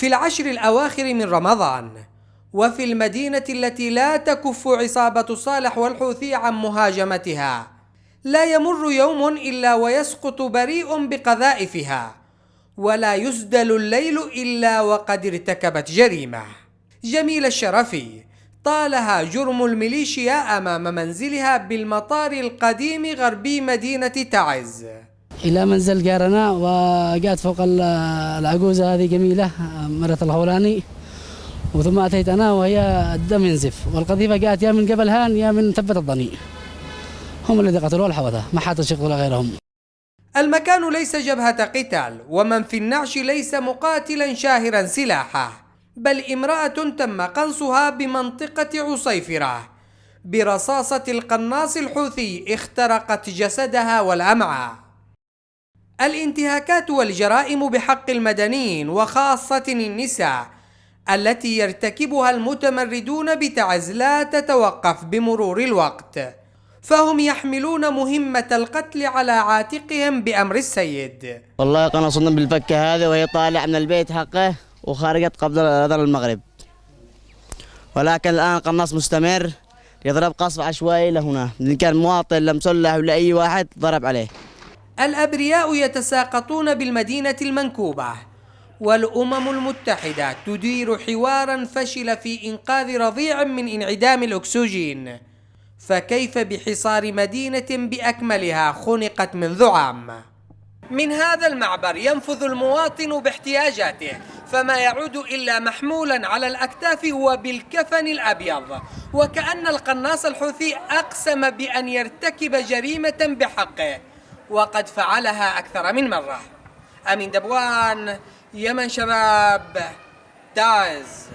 في العشر الأواخر من رمضان، وفي المدينة التي لا تكف عصابة صالح والحوثي عن مهاجمتها، لا يمر يوم إلا ويسقط بريء بقذائفها، ولا يسدل الليل إلا وقد ارتكبت جريمة. جميلة الشرفي طالها جرم الميليشيا أمام منزلها بالمطار القديم غربي مدينة تعز. إلى منزل جارنا، وقعدت فوق العجوزة هذه جميلة مرة الغولاني، وثم أتيت أنا وهي الدم ينزف، والقذيفة قالت يا من قبل هان يا من ثبت الضني. هم الذي قتلوا الحوثة، ما حد شق ولا غيرهم. المكان ليس جبهة قتال، ومن في النعش ليس مقاتلا شاهرا سلاحه، بل امرأة تم قنصها بمنطقة عصيفرة برصاصة القناص الحوثي اخترقت جسدها والأمعاء. الانتهاكات والجرائم بحق المدنيين وخاصة النساء التي يرتكبها المتمردون بتعز لا تتوقف بمرور الوقت، فهم يحملون مهمة القتل على عاتقهم بأمر السيد. والله قنصنا بالفكة هذه وهي طالعة من البيت حقه وخارجت قبل أذان المغرب، ولكن الآن القناص مستمر يضرب قصف عشوائي لهنا، إن كان مواطن لا مسلح ولا أي واحد ضرب عليه. الأبرياء يتساقطون بالمدينة المنكوبة، والأمم المتحدة تدير حوارا فشل في إنقاذ رضيع من انعدام الأكسجين، فكيف بحصار مدينة بأكملها خنقت منذ عام؟ من هذا المعبر ينفذ المواطن باحتياجاته، فما يعود إلا محمولا على الأكتاف وبالكفن الأبيض، وكأن القناص الحوثي أقسم بأن يرتكب جريمة بحقه، وقد فعلها أكثر من مرة. أمين دبوان، يمن شباب، تعز.